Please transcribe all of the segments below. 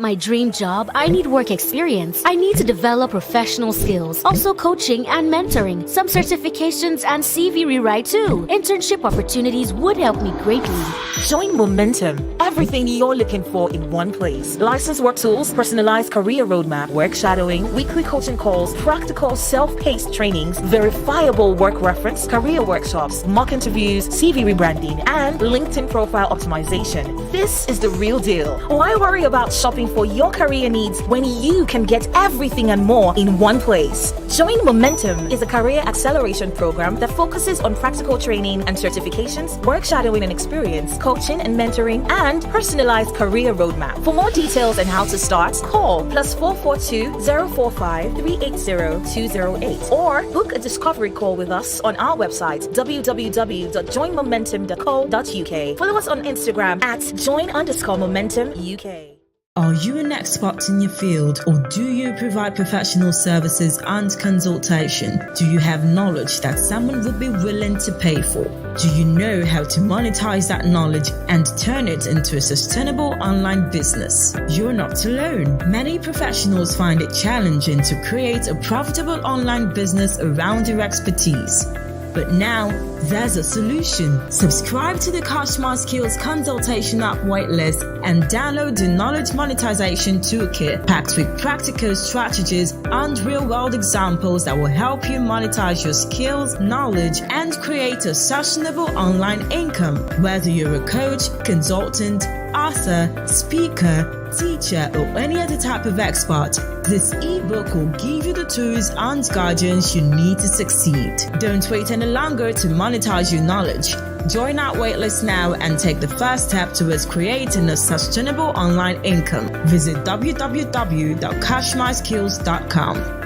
my dream job, I need work experience. I need to develop professional skills, also coaching and mentoring, some certifications and CV rewrite too. Internship opportunities would help me greatly. Join Momentum. Everything you're looking for in one place. Licensed work tools, personalized career roadmap, work shadowing, weekly coaching calls, practical self-paced trainings, verifiable work reference, career workshops, mock interviews, CV rebranding, and LinkedIn profile optimization. This is the real deal. Why worry about shopping for your career needs when you can get everything and more in one place? Join Momentum is a career acceleration program that focuses on practical training and certifications, work shadowing and experience, coaching and mentoring, and personalized career roadmap. For more details on how to start, call +442 045 380 208 or book a discovery call with us on our website www.joinmomentum.co.uk. Follow us on Instagram at join_momentum UK. Are you an expert in your field, or do you provide professional services and consultation? Do you have knowledge that someone would be willing to pay for? Do you know how to monetize that knowledge and turn it into a sustainable online business? You're not alone. Many professionals find it challenging to create a profitable online business around their expertise. But now, there's a solution. Subscribe to the Customer Skills Consultation app waitlist and download the Knowledge Monetization Toolkit packed with practical strategies and real-world examples that will help you monetize your skills, knowledge, and create a sustainable online income. Whether you're a coach, consultant, author, speaker, teacher, or any other type of expert, this ebook will give you the tools and guidance you need to succeed. Don't wait any longer to monetize your knowledge. Join our waitlist now and take the first step towards creating a sustainable online income. Visit www.cashmyskills.com.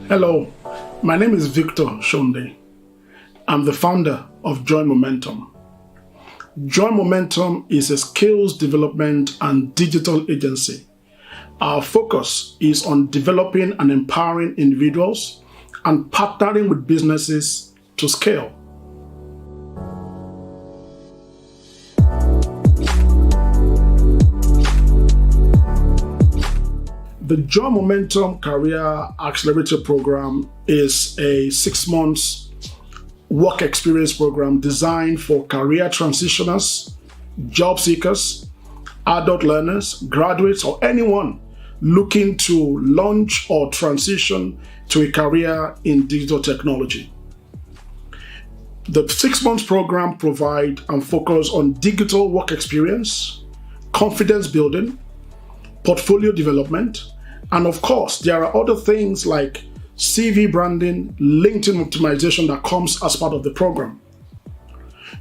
Hello, my name is Victor Shonde. I'm the founder of Join Momentum. Join Momentum is a skills development and digital agency. Our focus is on developing and empowering individuals and partnering with businesses to scale. The Join Momentum Career Accelerator Program is a 6-month work experience program designed for career transitioners, job seekers, adult learners, graduates, or anyone looking to launch or transition to a career in digital technology. The 6-month program provides and focuses on digital work experience, confidence building, portfolio development, and of course, there are other things like CV branding, LinkedIn optimization that comes as part of the program.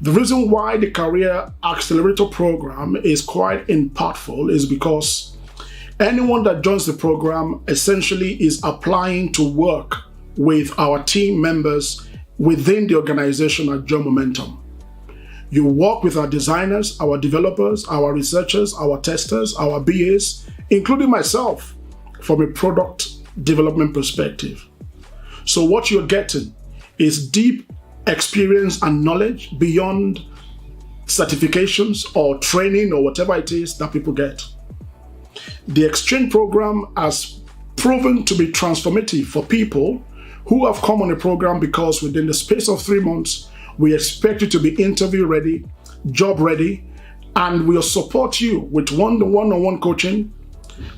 The reason why the Career Accelerator program is quite impactful is because anyone that joins the program essentially is applying to work with our team members within the organization at Join Momentum. You work with our designers, our developers, our researchers, our testers, our BAs, including myself, from a product development perspective. So what you're getting is deep experience and knowledge beyond certifications or training or whatever it is that people get. The exchange program has proven to be transformative for people who have come on the program because within the space of 3 months, we expect you to be interview ready, job ready, and we'll support you with one-on-one coaching,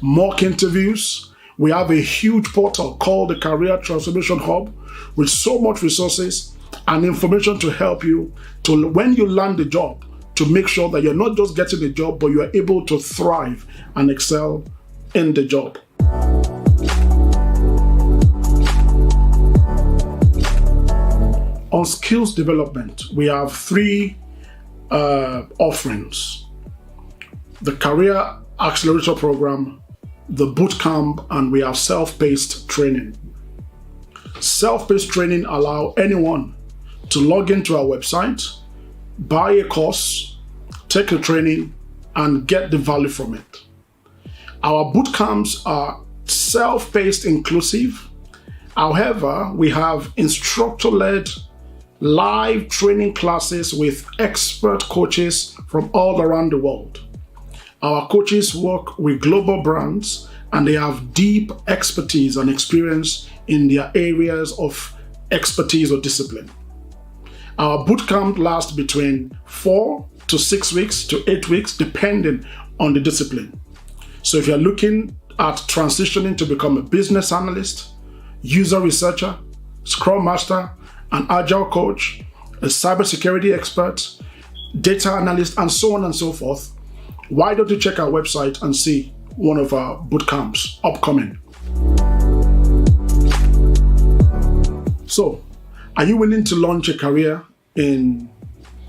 mock interviews. We have a huge portal called the Career Transformation Hub with so much resources and information to help you to, when you land the job, to make sure that you're not just getting the job, but you are able to thrive and excel in the job. On skills development, we have three offerings: the Career Accelerator Program, the Bootcamp, and we have self-paced training. Self-paced training allow anyone to log into our website, buy a course, take the training, and get the value from it. Our bootcamps are self-paced inclusive. However, we have instructor-led live training classes with expert coaches from all around the world. Our coaches work with global brands and they have deep expertise and experience in their areas of expertise or discipline. Our bootcamp lasts between 4 to 6 weeks to 8 weeks, depending on the discipline. So if you're looking at transitioning to become a business analyst, user researcher, scrum master, an agile coach, a cybersecurity expert, data analyst, and so on and so forth, why don't you check our website and see one of our bootcamps upcoming? So, are you willing to launch a career in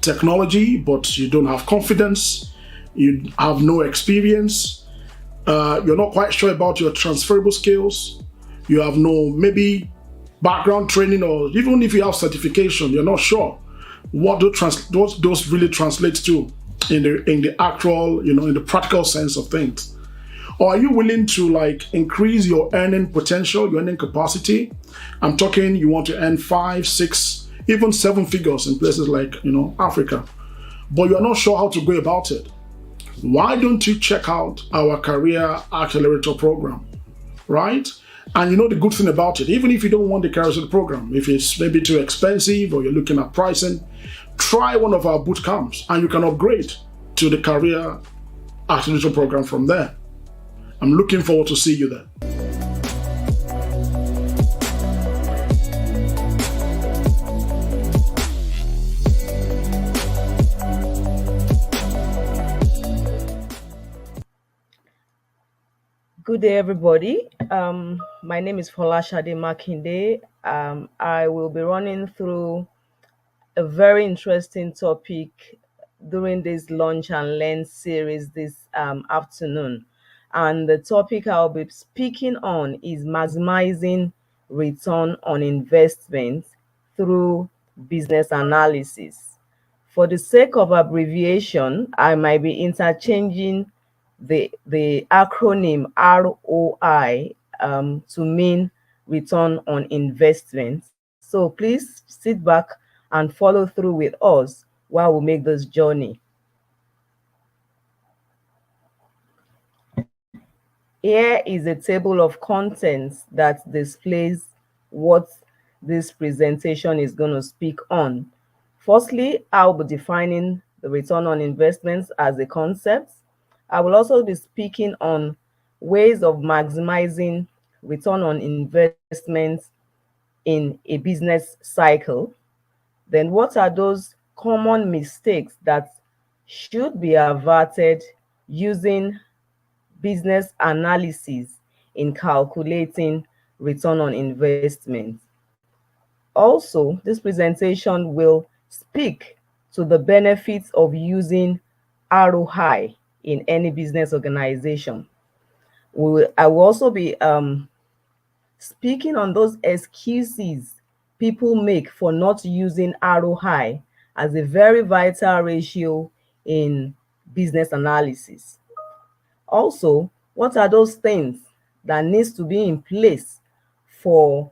technology, but you don't have confidence, you have no experience, you're not quite sure about your transferable skills, you have no maybe background training, or even if you have certification, you're not sure what those really translate to in the actual, in the practical sense of things? Or are you willing to increase your earning potential, your earning capacity? I'm talking you want to earn 5, 6, even 7 figures in places like Africa, but you're not sure how to go about it. Why don't you check out our Career Accelerator program, right? And the good thing about it, even if you don't want the Career Accelerator program, if it's maybe too expensive or you're looking at pricing, try one of our boot camps and you can upgrade to the Career Accelerator program from there. I'm looking forward to see you there. Good day, everybody. My name is Folasade Makinde. I will be running through a very interesting topic during this Launch and Learn series this afternoon. And the topic I'll be speaking on is maximizing return on investment through business analysis. For the sake of abbreviation, I might be interchanging the acronym ROI to mean return on investment. So please sit back and follow through with us while we make this journey. Here is a table of contents that displays what this presentation is going to speak on. Firstly, I'll be defining the return on investments as a concept. I will also be speaking on ways of maximizing return on investments in a business cycle. Then what are those common mistakes that should be averted using business analysis in calculating return on investment? Also, this presentation will speak to the benefits of using ROI in any business organization. I will also be speaking on those excuses people make for not using ROI as a very vital ratio in business analysis. Also, what are those things that needs to be in place for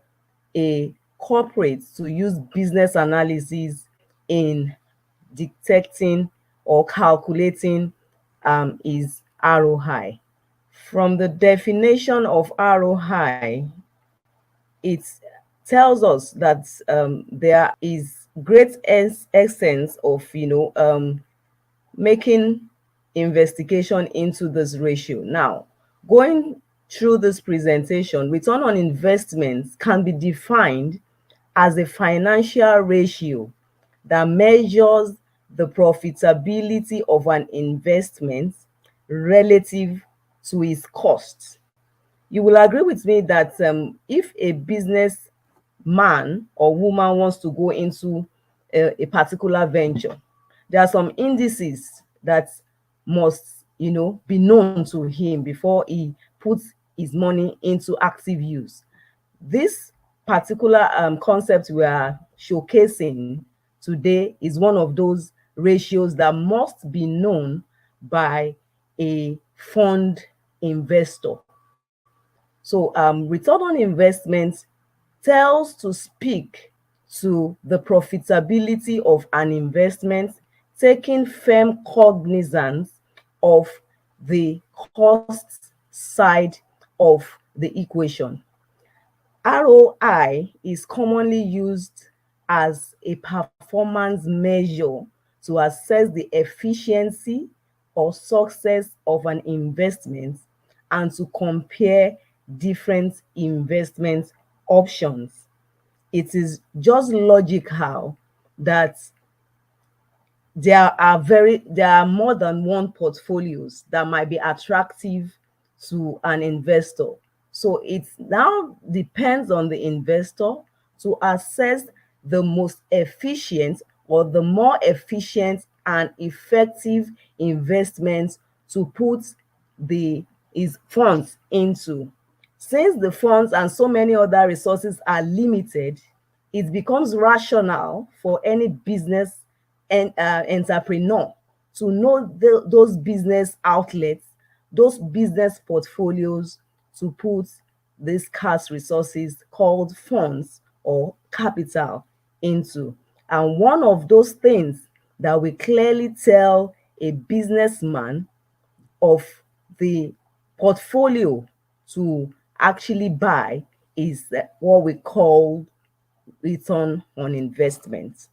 a corporate to use business analysis in detecting or calculating is ROI. From the definition of ROI, it tells us that there is great essence of making investigation into this ratio. Now, going through this presentation, return on investments can be defined as a financial ratio that measures the profitability of an investment relative to its cost. You will agree with me that if a business man or woman wants to go into a particular venture, there are some indices that must, be known to him before he puts his money into active use. This particular concept we are showcasing today is one of those ratios that must be known by a fund investor. So return on investment tells to speak to the profitability of an investment, taking firm cognizance of the cost side of the equation. ROI is commonly used as a performance measure to assess the efficiency or success of an investment and to compare different investment options. It is just logical that there are more than one portfolios that might be attractive to an investor. So it now depends on the investor to assess the most efficient or the more efficient and effective investments to put his funds into. Since the funds and so many other resources are limited, it becomes rational for any business and entrepreneur to know those business outlets, those business portfolios to put these scarce resources called funds or capital into. And one of those things that we clearly tell a businessman of the portfolio to actually buy is what we call return on investment.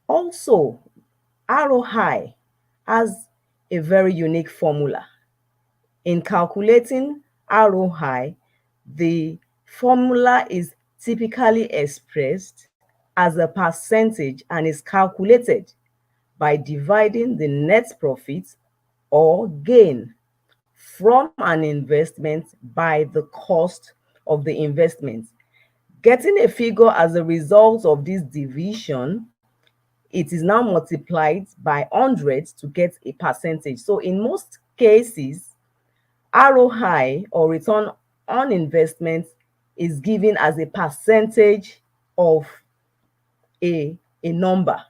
Also, ROI has a very unique formula. In calculating ROI, the formula is typically expressed as a percentage and is calculated by dividing the net profit or gain from an investment by the cost of the investment. Getting a figure as a result of this division, it is now multiplied by 100 to get a percentage. So in most cases, ROI or return on investment is given as a percentage of a number.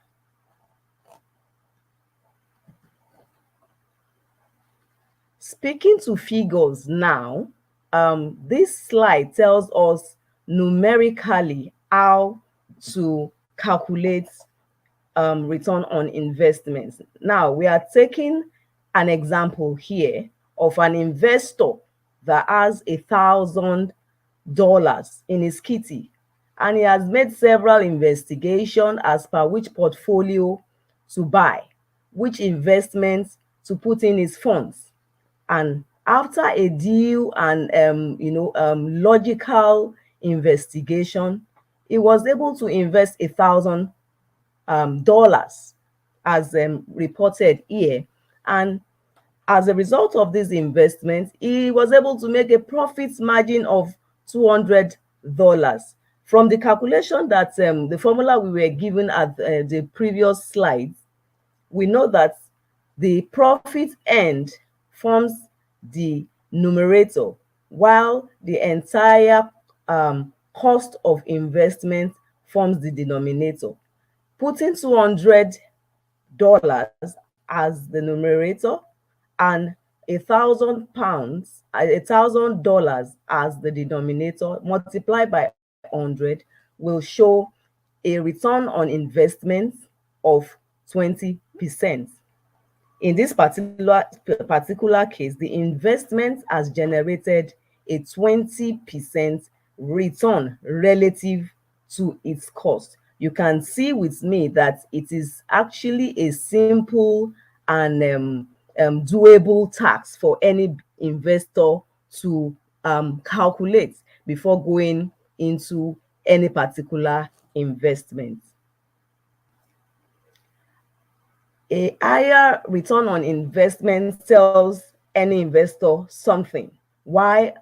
Speaking to figures now, this slide tells us numerically how to calculate return on investments. Now, we are taking an example here of an investor that has $1,000 in his kitty, and he has made several investigations as per which portfolio to buy, which investments to put in his funds. And after a deal and logical investigation, he was able to invest $1,000 as reported here. And as a result of this investment, he was able to make a profit margin of $200. From the calculation that the formula we were given at the previous slides, we know that the profit earned forms the numerator, while the entire cost of investment forms the denominator. Putting $200 as the numerator and $1,000 as the denominator multiplied by 100 will show a return on investment of 20%. In this particular case, the investment has generated a 20% return relative to its cost. You can see with me that it is actually a simple and doable task for any investor to calculate before going into any particular investment. A higher return on investment tells any investor something. Why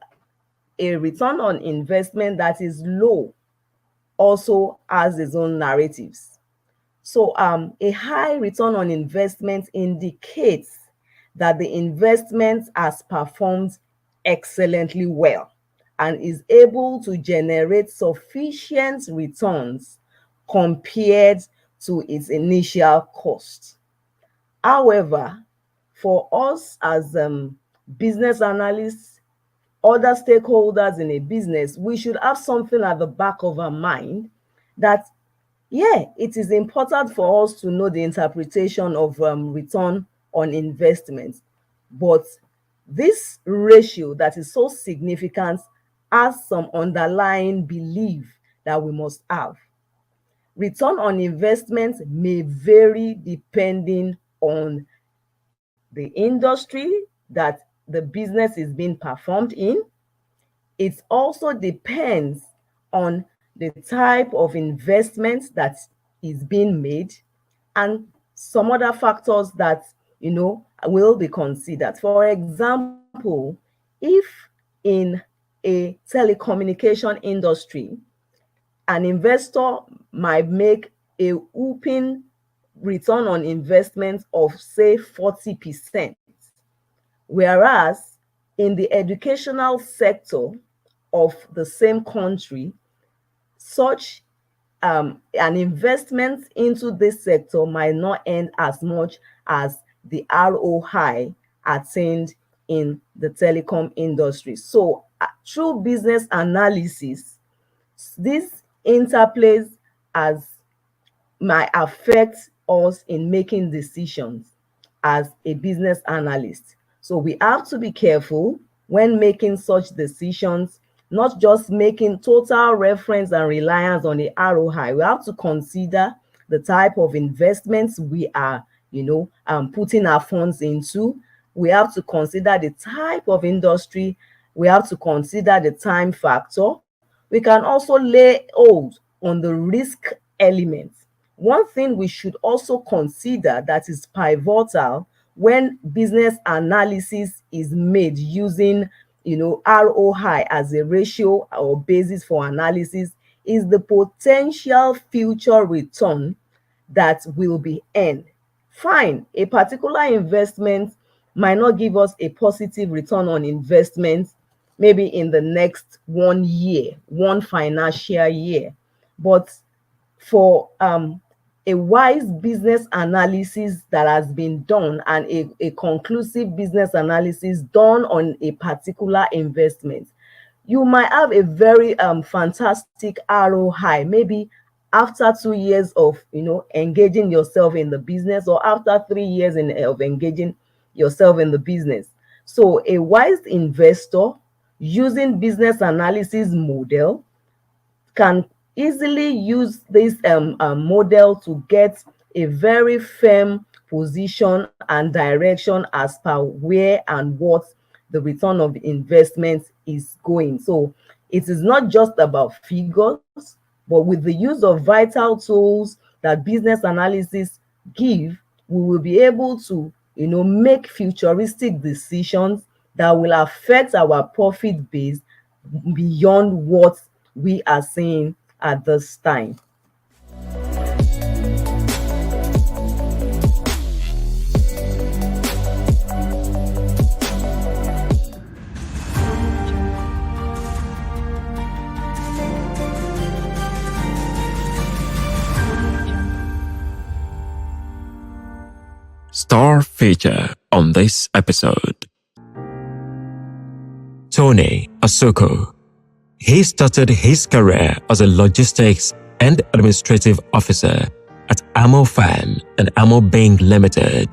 a return on investment that is low also has its own narratives. So a high return on investment indicates that the investment has performed excellently well and is able to generate sufficient returns compared to its initial cost. However, for us as business analysts, other stakeholders in a business, we should have something at the back of our mind that, yeah, it is important for us to know the interpretation of return on investment. But this ratio that is so significant has some underlying belief that we must have. Return on investment may vary depending on the industry that the business is being performed in. It also depends on the type of investment that is being made and some other factors that will be considered. For example, if in a telecommunication industry, an investor might make a whooping return on investment of say 40%, whereas in the educational sector of the same country, such an investment into this sector might not earn as much as the ROI attained in the telecom industry. So through business analysis, this interplays as might affect us in making decisions as a business analyst. So we have to be careful when making such decisions, not just making total reference and reliance on the ROI. We have to consider the type of investments we are, putting our funds into. We have to consider the type of industry. We have to consider the time factor. We can also lay hold on the risk element. One thing we should also consider that is pivotal when business analysis is made using ROI as a ratio or basis for analysis is the potential future return that will be earned. Fine, a particular investment might not give us a positive return on investment maybe in the next 1 year, one financial year. But for a wise business analysis that has been done and a conclusive business analysis done on a particular investment, you might have a very fantastic ROI, maybe after 2 years of engaging yourself in the business, or after 3 years of engaging yourself in the business. So a wise investor using business analysis model can easily use this model to get a very firm position and direction as per where and what the return of investment is going. So it is not just about figures, but with the use of vital tools that business analysis give, we will be able to make futuristic decisions that will affect our profit base beyond what we are seeing at this time. Star feature on this episode. Tony Asuko. He started his career as a logistics and administrative officer at Amo Fan and Amo Bing Limited.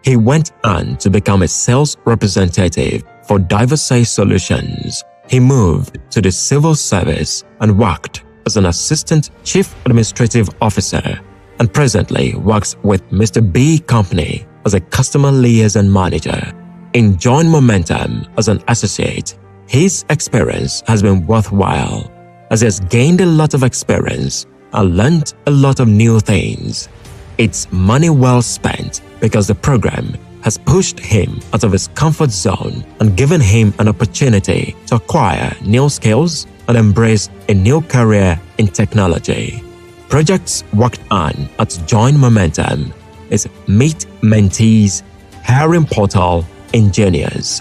He went on to become a sales representative for Diversity Solutions. He moved to the civil service and worked as an assistant chief administrative officer, and presently works with Mr. B Company as a customer liaison manager. In Join Momentum as an associate, his experience has been worthwhile, as he has gained a lot of experience and learned a lot of new things. It's money well spent because the program has pushed him out of his comfort zone and given him an opportunity to acquire new skills and embrace a new career in technology. Projects worked on at Join Momentum is Meet Mentees, Hiring Portal, Engineers.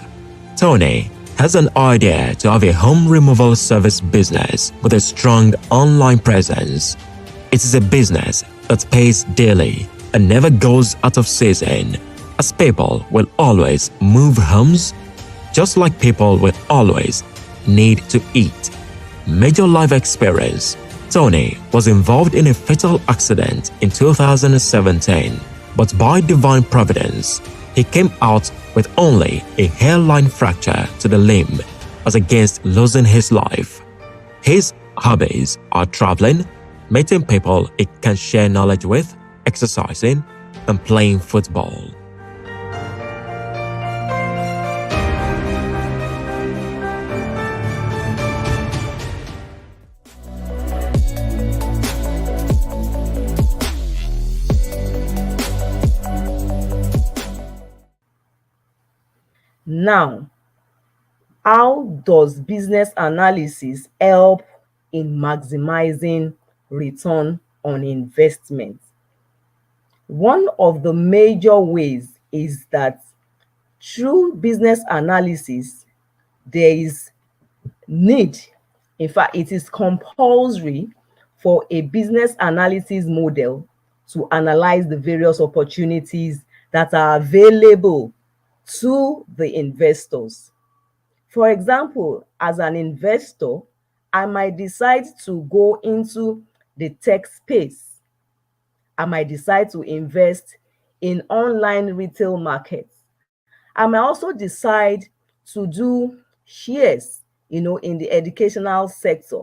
Tony has an idea to have a home removal service business with a strong online presence. It is a business that pays daily and never goes out of season, as people will always move homes, just like people will always need to eat. Major life experience. Tony was involved in a fatal accident in 2017, but by divine providence, he came out with only a hairline fracture to the limb as against losing his life. His hobbies are traveling, meeting people he can share knowledge with, exercising, and playing football. Now, how does business analysis help in maximizing return on investment? One of the major ways is that through business analysis, there is need, in fact, it is compulsory for a business analysis model to analyze the various opportunities that are available to the investors. For example, as an investor, I might decide to go into the tech space. I might decide to invest in online retail markets. I might also decide to do shares, in the educational sector.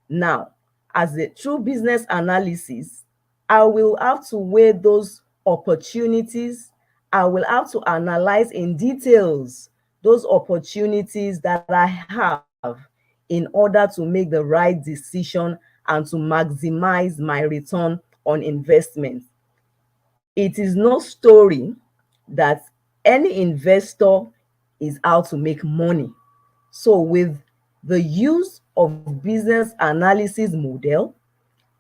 Now, as a true business analysis, I will have to weigh those opportunities. I will have to analyze in details those opportunities that I have in order to make the right decision and to maximize my return on investment. It is no story that any investor is out to make money. So with the use of business analysis model,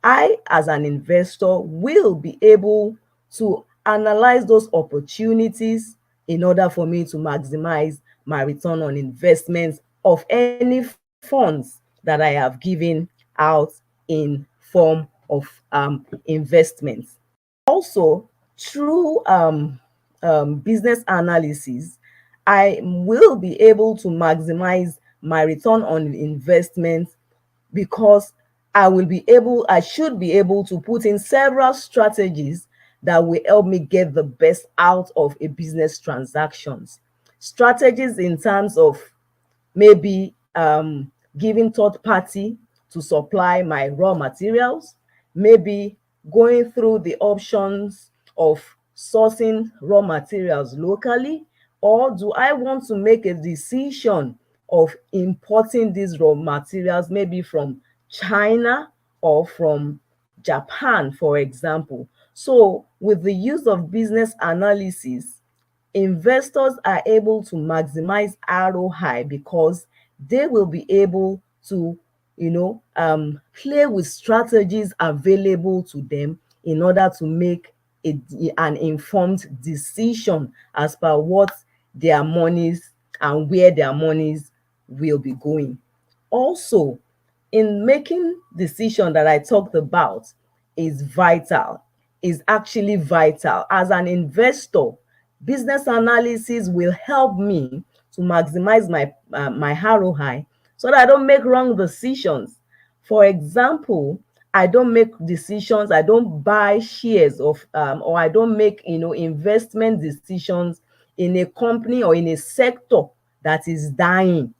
I, as an investor, will be able to analyze those opportunities in order for me to maximize my return on investment of any funds that I have given out in form of investments. Also, through business analysis, I will be able to maximize my return on investment because I should be able to put in several strategies that will help me get the best out of a business transactions. Strategies in terms of maybe giving third party to supply my raw materials, maybe going through the options of sourcing raw materials locally, or do I want to make a decision of importing these raw materials maybe from China or from Japan, for example. So with the use of business analysis, investors are able to maximize ROI because they will be able to, play with strategies available to them in order to make an informed decision as per what their monies and where their monies will be going. Also, in making decision that I talked about is actually vital. As an investor, business analysis will help me to maximize my ROI so that I don't make wrong decisions. For example, I don't make decisions, I don't buy shares of or I don't make investment decisions in a company or in a sector that is dying.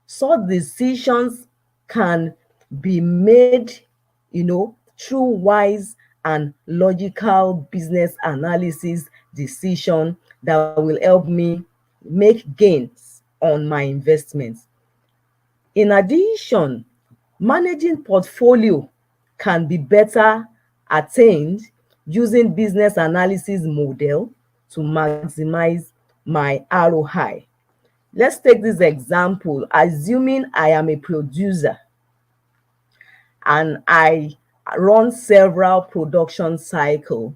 Such decisions can be made, through wise and logical business analysis decision that will help me make gains on my investments. In addition, managing portfolio can be better attained using business analysis model to maximize my ROI. Let's take this example. Assuming I am a producer and I run several production cycles.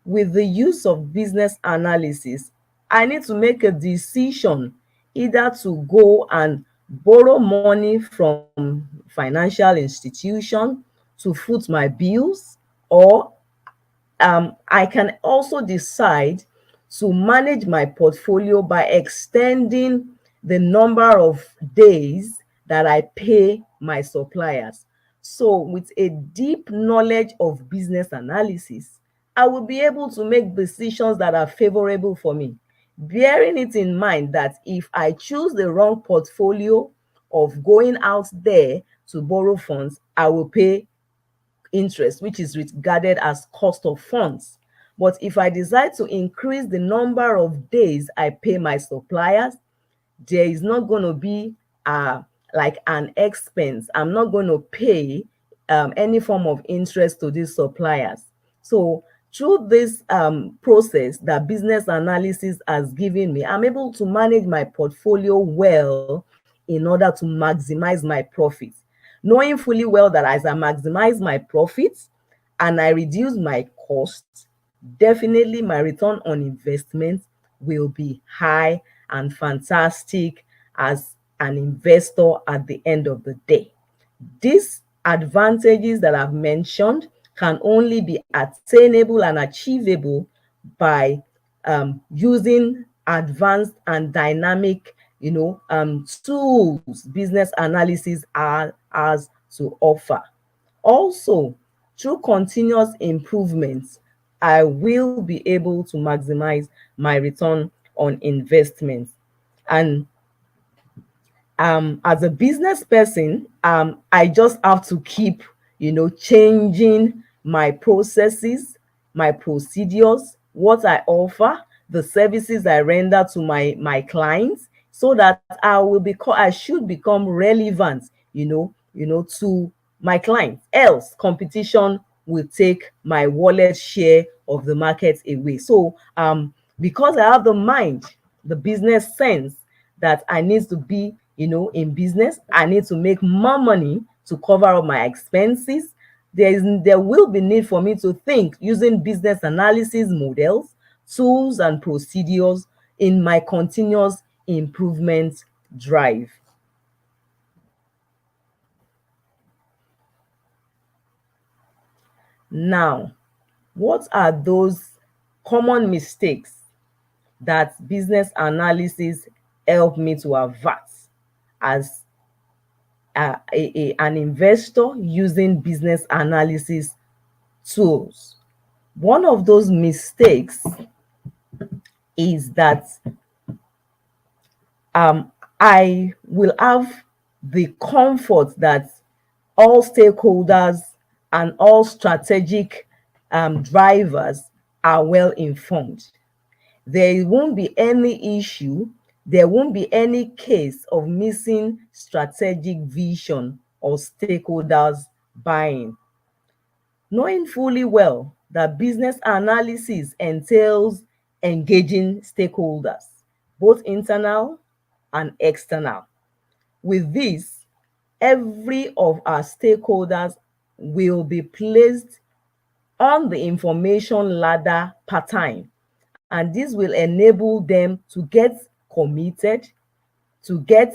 With the use of business analysis, I need to make a decision either to go and borrow money from financial institution to foot my bills, or I can also decide to manage my portfolio by extending the number of days that I pay my suppliers. So, with a deep knowledge of business analysis, I will be able to make decisions that are favorable for me, bearing it in mind that if I choose the wrong portfolio of going out there to borrow funds, I will pay interest, which is regarded as cost of funds. But if I decide to increase the number of days I pay my suppliers, there is not going to be like an expense. I'm not going to pay any form of interest to these suppliers. So through this process that business analysis has given me, I'm able to manage my portfolio well in order to maximize my profits, knowing fully well that as I maximize my profits and I reduce my costs, definitely my return on investment will be high and fantastic as an investor at the end of the day. These advantages that I've mentioned can only be attainable and achievable by using advanced and dynamic, tools business analysis has to offer. Also, through continuous improvements, I will be able to maximize my return on investment. And as a business person, I just have to keep, changing my processes, my procedures, what I offer, the services I render to my clients, so that I should become relevant, to my clients. Else, competition will take my wallet share of the market away. So, because I have the mind, the business sense that I need to be, in business, I need to make more money to cover up my expenses. There will be need for me to think using business analysis models, tools, and procedures in my continuous improvement drive. Now, what are those common mistakes that business analysis help me to avert as an investor using business analysis tools? One of those mistakes is that I will have the comfort that all stakeholders and all strategic drivers are well informed. There won't be any issue, there won't be any case of missing strategic vision or stakeholders buying. Knowing fully well that business analysis entails engaging stakeholders, both internal and external. With this, every of our stakeholders will be placed on the information ladder per time, and this will enable them to get committed, to get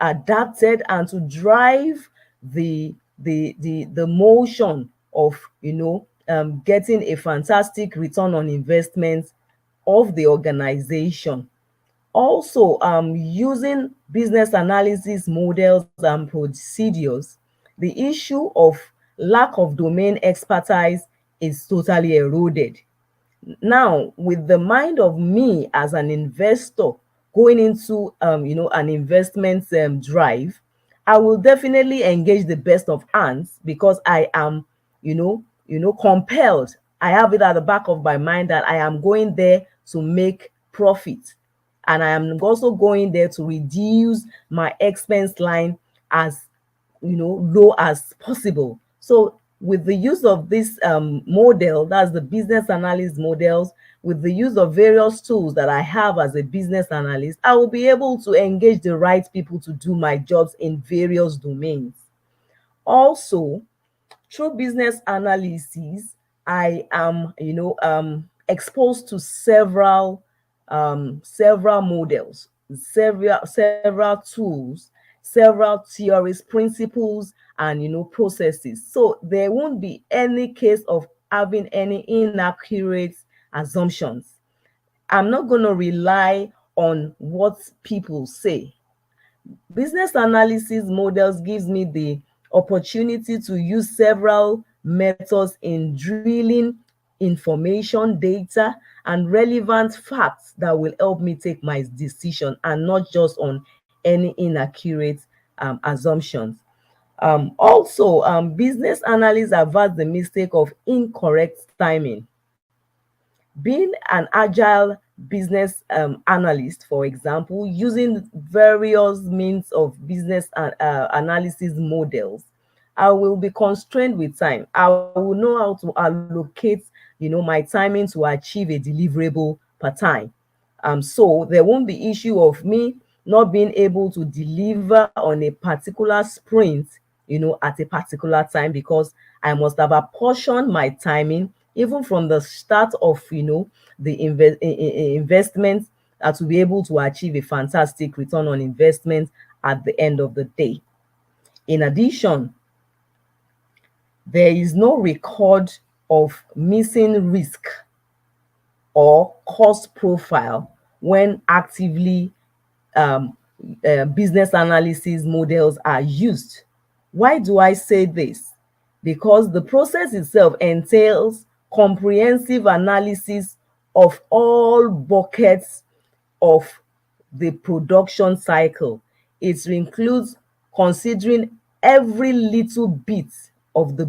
adapted, and to drive the motion of getting a fantastic return on investment of the organization. Also, using business analysis models and procedures, the issue of lack of domain expertise is totally eroded. Now, with the mind of me as an investor going into an investment drive, I will definitely engage the best of hands, because I am compelled. I have it at the back of my mind that I am going there to make profit, and I am also going there to reduce my expense line as low as possible. So with the use of this model, that's the business analyst models, with the use of various tools that I have as a business analyst, I will be able to engage the right people to do my jobs in various domains. Also, through business analysis, I am, exposed to several models, several tools, several theories, principles, and processes. So there won't be any case of having any inaccurate assumptions. I'm not going to rely on what people say. Business analysis models gives me the opportunity to use several methods in drilling information, data, and relevant facts that will help me take my decision, and not just on any inaccurate assumptions. Business analysts avoid the mistake of incorrect timing. Being an agile business analyst, for example, using various means of business analysis models, I will be constrained with time. I will know how to allocate, my timing to achieve a deliverable per time. So there won't be issue of me not being able to deliver on a particular sprint, at a particular time, because I must have apportioned my timing even from the start of, the investment, to be able to achieve a fantastic return on investment at the end of the day. In addition, there is no record of missing risk or cost profile when actively business analysis models are used. Why do I say this? Because the process itself entails comprehensive analysis of all buckets of the production cycle. It includes considering every little bit of the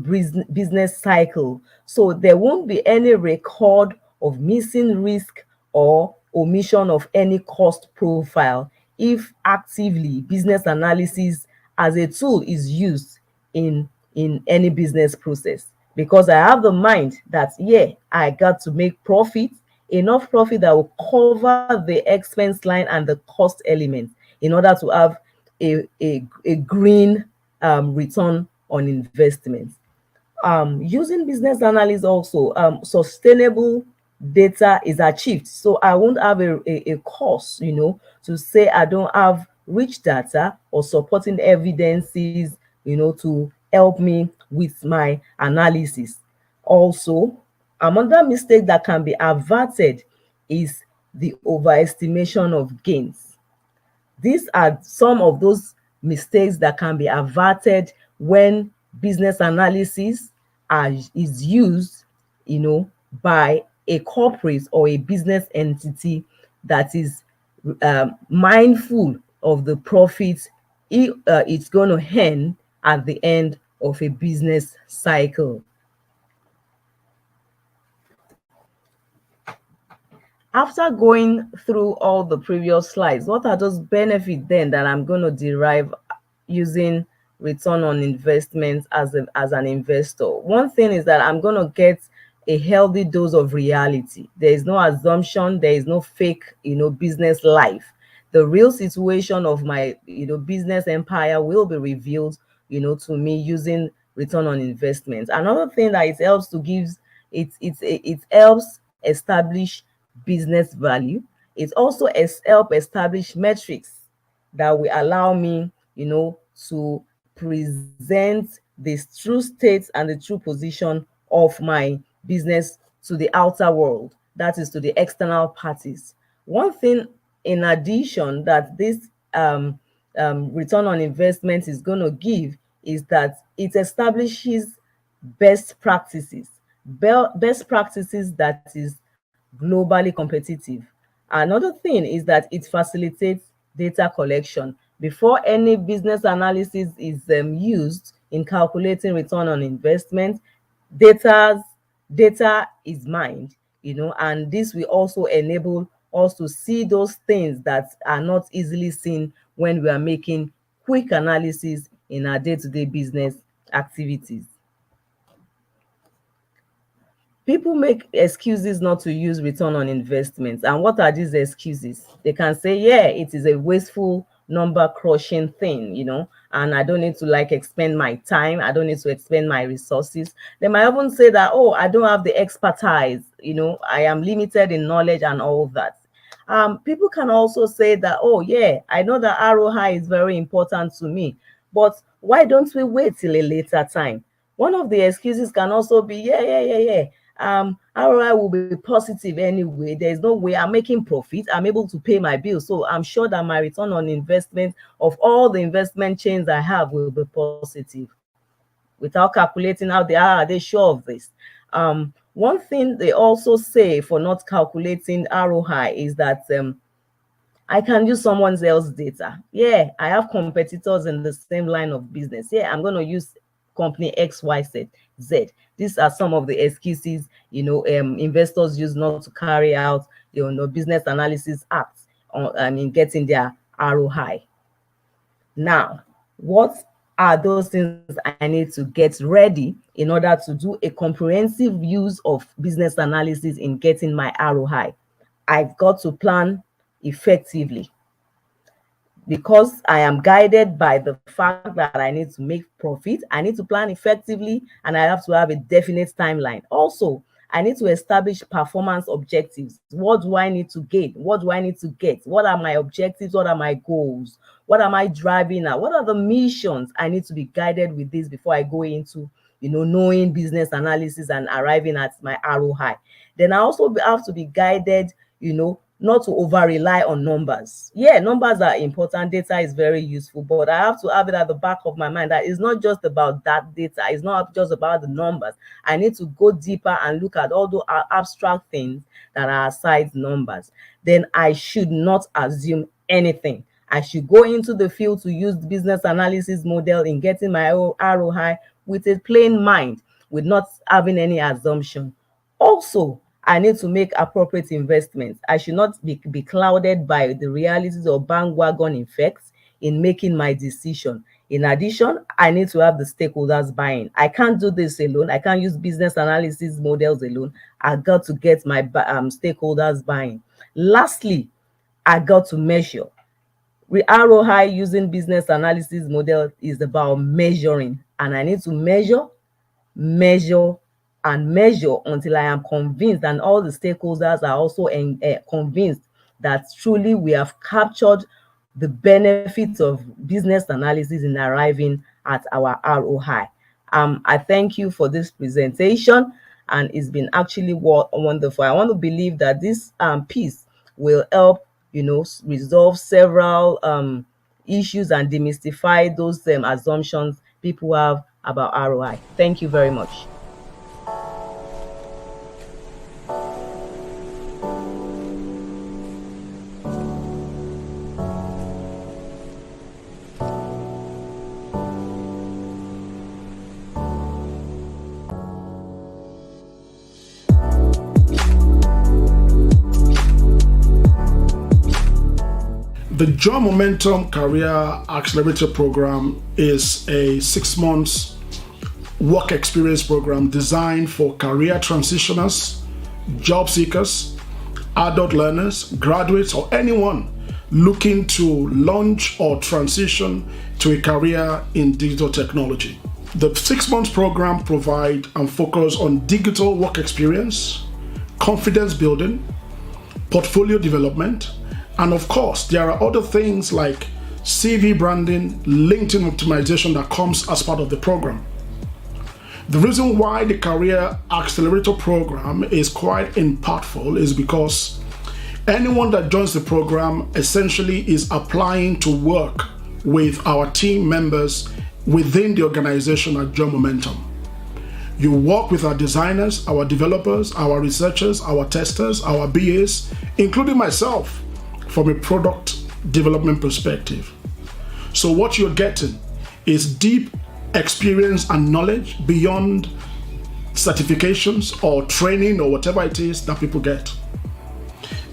business cycle. So there won't be any record of missing risk or omission of any cost profile if actively business analysis as a tool is used in any business process. Because I have the mind that, yeah, I got to make profit, enough profit that will cover the expense line and the cost element in order to have a green return on investment. Using business analysis also, sustainable data is achieved. So I won't have a cost, to say I don't have rich data or supporting evidences, to help me with my analysis. Also, another mistake that can be averted is the overestimation of gains. These are some of those mistakes that can be averted when business analysis is used, by a corporate or a business entity that is mindful of the profit it's going to earn at the end of a business cycle. After going through all the previous slides, what are those benefits then that I'm going to derive using return on investment as an investor? One thing is that I'm going to get a healthy dose of reality. There is no assumption, there is no fake, business life. The real situation of my, business empire will be revealed, to me using return on investment. Another thing that it helps to give, it helps establish business value. It also help establish metrics that will allow me, to present the true state and the true position of my business to the outer world, that is to the external parties. One thing in addition that this return on investment is going to give is that it establishes best practices, best practices that is globally competitive. Another thing is that it facilitates data collection. Before any business analysis is used in calculating return on investment, data is mined, and this will also enable us to see those things that are not easily seen when we are making quick analysis in our day-to-day business activities. People make excuses not to use return on investments. And what are these excuses? They can say, yeah, it is a wasteful number crushing thing, and I don't need to expend my time. I don't need to expend my resources. They might even say that, oh, I don't have the expertise, I am limited in knowledge and all of that. People can also say that, oh yeah, I know that ROI is very important to me, but why don't we wait till a later time? One of the excuses can also be, yeah. ROI will be positive anyway. There's no way I'm making profit. I'm able to pay my bills. So I'm sure that my return on investment of all the investment chains I have will be positive. Without calculating how are they sure of this? One thing they also say for not calculating ROI is that I can use someone else's data. Yeah, I have competitors in the same line of business. Yeah, I'm going to use company XYZ. These are some of the excuses, investors use not to carry out, business analysis acts in getting their ROI. Now, what are those things I need to get ready in order to do a comprehensive use of business analysis in getting my ROI? I've got to plan effectively, because I am guided by the fact that I need to make profit. I need to plan effectively, and I have to have a definite timeline. Also, I need to establish performance objectives. What do I need to gain? What do I need to get? What are my objectives? What are my goals? What am I driving at? What are the missions? I need to be guided with this before I go into, knowing business analysis and arriving at my ROI. Then I also have to be guided, not to over rely on numbers. Yeah, numbers are important. Data is very useful, but I have to have it at the back of my mind that it's not just about that data. It's not just about the numbers. I need to go deeper and look at all the abstract things that are aside numbers. Then I should not assume anything. I should go into the field to use the business analysis model in getting my ROI with a plain mind, with not having any assumption. Also, I need to make appropriate investments. I should not be clouded by the realities of bandwagon effects in making my decision. In addition, I need to have the stakeholders buying. I can't do this alone. I can't use business analysis models alone. I got to get my stakeholders buying. Lastly, I got to measure. ROI using business analysis model is about measuring, and I need to measure until I am convinced, and all the stakeholders are also convinced that truly we have captured the benefits of business analysis in arriving at our ROI. I thank you for this presentation, and it's been actually wonderful. I want to believe that this piece will help resolve several issues and demystify those assumptions people have about ROI. Thank you very much. The Joy Momentum Career Accelerator Program is a 6 months work experience program designed for career transitioners, job seekers, adult learners, graduates, or anyone looking to launch or transition to a career in digital technology. The 6 months program provides and focuses on digital work experience, confidence building, portfolio development, and of course, there are other things like CV branding, LinkedIn optimization that comes as part of the program. The reason why the Career Accelerator program is quite impactful is because anyone that joins the program essentially is applying to work with our team members within the organization at Joy Momentum. You work with our designers, our developers, our researchers, our testers, our BAs, including myself, from a product development perspective. So what you're getting is deep experience and knowledge beyond certifications or training or whatever it is that people get.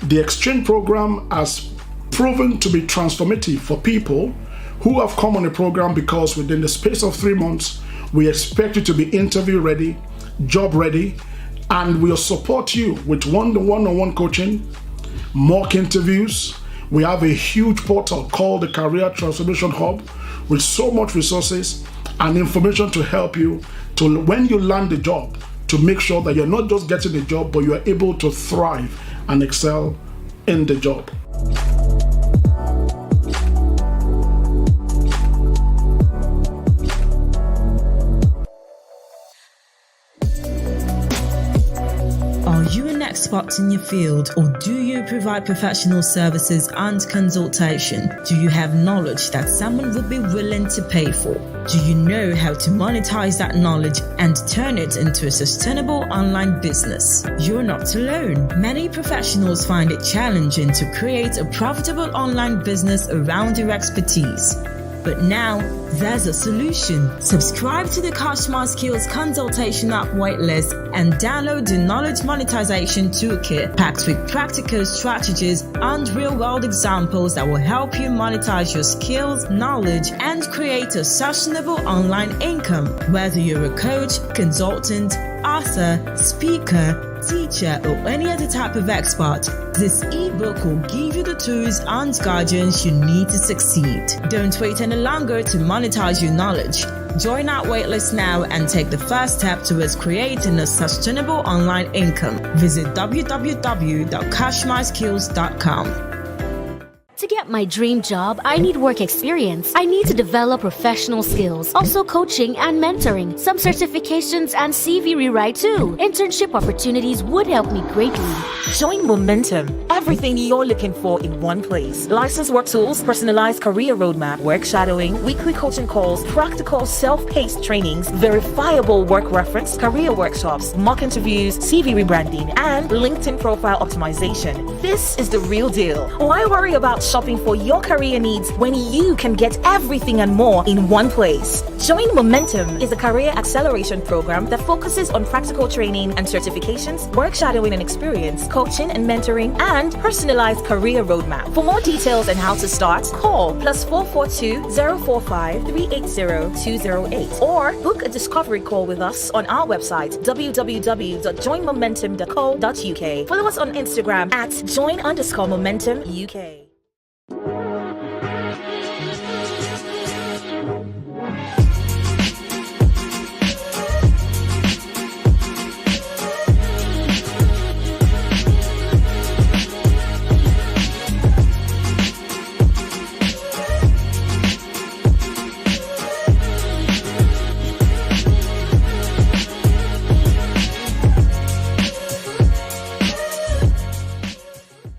The exchange program has proven to be transformative for people who have come on the program, because within the space of 3 months, we expect you to be interview ready, job ready, And we'll support you with one-on-one coaching, mock interviews. We have a huge portal called the Career Transformation Hub with so much resources and information to help you to, when you land the job, to make sure that you're not just getting a job, but you are able to thrive and excel in the job. Are you an expert in your field, or do you provide professional services and consultation? Do you have knowledge that someone would be willing to pay for? Do you know how to monetize that knowledge and turn it into a sustainable online business? You're not alone. Many professionals find it challenging to create a profitable online business around their expertise. But now, there's a solution. Subscribe to the Customer Skills Consultation app waitlist and download the Knowledge Monetization Toolkit packed with practical strategies and real-world examples that will help you monetize your skills, knowledge, and create a sustainable online income. Whether you're a coach, consultant, author, speaker, teacher, or any other type of expert, this ebook will give you the tools and guidance you need to succeed. Don't wait any longer to monetize your knowledge. Join our waitlist now and take the first step towards creating a sustainable online income. Visit www.cashmyskills.com. To get my dream job, I need work experience. I need to develop professional skills, also coaching and mentoring, some certifications and CV rewrite too. Internship opportunities would help me greatly. Join Momentum. Everything you're looking for in one place. Licensed work tools, personalized career roadmap, work shadowing, weekly coaching calls, practical self-paced trainings, verifiable work reference, career workshops, mock interviews, CV rebranding, and LinkedIn profile optimization. This is the real deal. Why worry about shopping for your career needs when you can get everything and more in one place? Join Momentum is a career acceleration program that focuses on practical training and certifications, work shadowing and experience, coaching and mentoring, and personalized career roadmap. For more details on how to start, call +442 045 380 208 or book a discovery call with us on our website www.joinmomentum.co.uk. Follow us on Instagram at join_momentum UK.